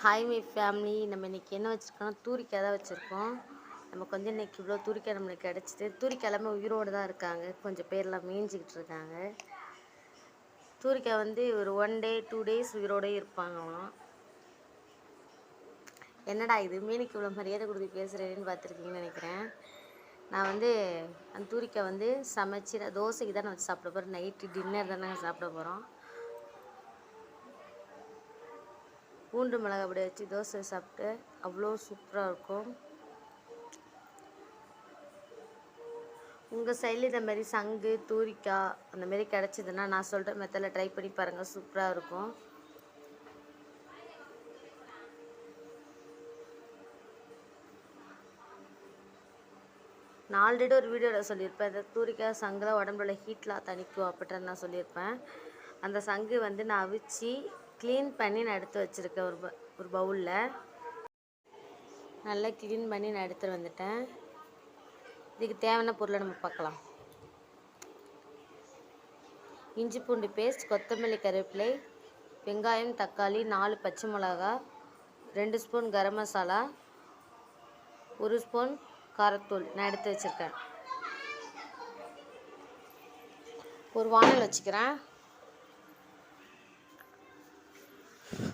Hi my family. நம்ம இன்றைக்கி என்ன வச்சுருக்கோம்? தூரிக்காய் தான் வச்சுருக்கோம். நமக்கு வந்து இன்றைக்கி இவ்வளோ தூரிக்காய் நம்மளுக்கு கிடச்சிது. தூரிக்காய் எல்லாமே உயிரோடு தான் இருக்காங்க. கொஞ்சம் பேர்லாம் மேய்ஞ்சிக்கிட்டு இருக்காங்க. தூரிக்காய் வந்து ஒரு 1 டே 2 டேஸ் உயிரோடே இருப்பாங்களாம். என்னடா இது மீனுக்கு இவ்வளோ மரியாதை கொடுத்து பேசுகிறேன்னு பார்த்துருக்கீங்கன்னு நினைக்கிறேன். நான் வந்து அந்த தூரிக்காய் வந்து சமைச்சி தோசைக்கு தான் நான் வச்சு சாப்பிட போகிறேன். நைட்டு டின்னர் தானே சாப்பிட போகிறோம். பூண்டு மிளகாய் அப்படி வச்சு தோசை சாப்பிட்டு அவ்வளோ சூப்பராக இருக்கும். உங்கள் சைடில் இந்த மாதிரி சங்கு தூரிக்காய் அந்த மாதிரி கிடச்சிதுன்னா நான் சொல்கிற மெத்தடில் ட்ரை பண்ணி பாருங்கள். சூப்பராக இருக்கும். நான் ஆல்ரெடி ஒரு வீடியோவில் சொல்லியிருப்பேன். இந்த தூரிக்காய் சங்குலாம் உடம்புல ஹீட்லாம் தணிக்கும் அப்படின்ற நான் சொல்லியிருப்பேன். அந்த சங்கு வந்து நான் அவிச்சு க்ளீன் பண்ணி நான் எடுத்து வச்சுருக்கேன். ஒரு பவுலில் நல்லா க்ளீன் பண்ணி நான் எடுத்துகிட்டு வந்துட்டேன். இதுக்கு தேவையான பொருளை நம்ம பார்க்கலாம். இஞ்சி பூண்டு பேஸ்ட், கொத்தமல்லி, கருவேப்பிலை, வெங்காயம், தக்காளி, 4 பச்சை மிளகா, 2 ஸ்பூன் கரம் மசாலா, 1 ஸ்பூன் காரத்தூள் நான் எடுத்து வச்சுருக்கேன். ஒரு வானல் வச்சுக்கிறேன்.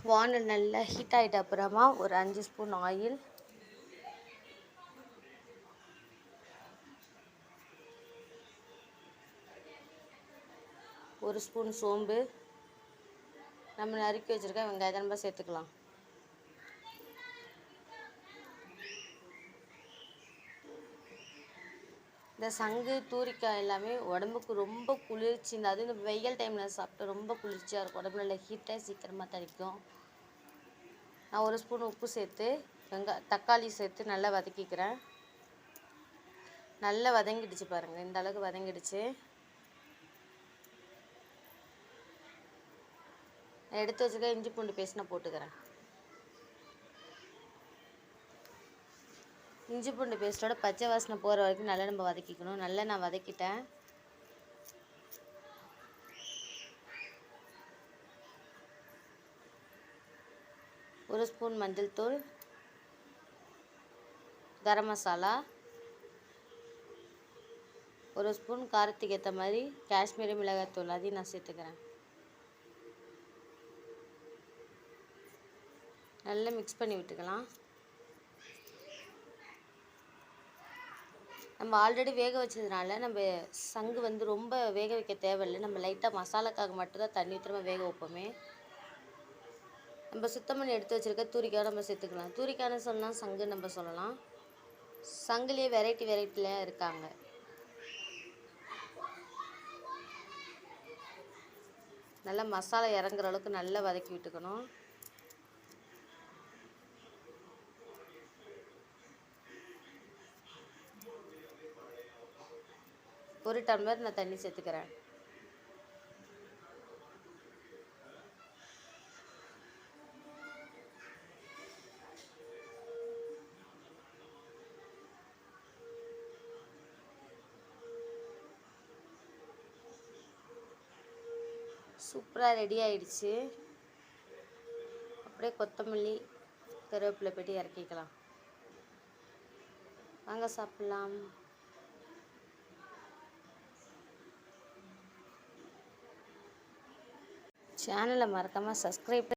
வானல் நல்லா ஹீட் ஆகிட்ட அப்புறமா ஒரு 5 ஸ்பூன் ஆயில், ஒரு ஸ்பூன் சோம்பு, நம்ம நறுக்கி வச்சுருக்க வெங்காயத்தை நம்ம சேர்த்துக்கலாம். இந்த சங்கு தூரிக்காய் எல்லாமே உடம்புக்கு ரொம்ப குளிர்ச்சி. அதுவும் இந்த வெயில் டைமில் சாப்பிட்டு ரொம்ப குளிர்ச்சியாக இருக்கும். உடம்புல நல்லா ஹீட்டாக சீக்கிரமாக தணிக்கும். நான் 1 ஸ்பூன் உப்பு சேர்த்து தக்காளி சேர்த்து நல்லா வதக்கிக்கிறேன். நல்லா வதங்கிடுச்சு பாருங்கள். இந்த அளவுக்கு வதங்கிடுச்சு. எடுத்து வச்சுக்க இஞ்சி பூண்டு பேஸ்ட் நான் போட்டுக்கிறேன். இஞ்சி பூண்டு பேஸ்ட்டோட பச்சை வாசனை போகிற வரைக்கும் நல்லா நம்ம வதக்கிக்கணும். நல்லா நான் வதக்கிட்டேன். ஒரு ஸ்பூன் மஞ்சள் தூள், கரம் மசாலா, 1 ஸ்பூன் காரத்துக்கு ஏற்ற மாதிரி காஷ்மீரி மிளகாய் தூள் அதையும் நான் சேர்த்துக்கிறேன். நல்லா மிக்ஸ் பண்ணி விட்டுக்கலாம். நம்ம ஆல்ரெடி வேக வச்சதுனால நம்ம சங்கு வந்து ரொம்ப வேக வைக்க தேவையில்லை. நம்ம லைட்டாக மசாலாக்காக மட்டும்தான் தண்ணி ஊற்றி வேக வைப்போமே. நம்ம சுத்தம் பண்ணி எடுத்து வச்சுருக்க தூரிக்காய் நம்ம சேர்த்துக்கலாம். தூரிக்காய்னு சொல்லலாம், சங்கு நம்ம சொல்லலாம். சங்குலேயே வெரைட்டியில் இருக்காங்க. நல்லா மசாலா இறங்குற அளவுக்கு நல்லா வதக்கி விட்டுக்கணும். ஒரு டம்ளர் நான் தண்ணி சேர்த்துக்கிறேன். சூப்பராக ரெடி ஆயிடுச்சு. அப்படியே கொத்தமல்லி கருவேப்பிலை போட்டு இறக்கிக்கலாம். வாங்க சாப்பிட்லாம். சேனலை மறக்காமல் சப்ஸ்கிரைப்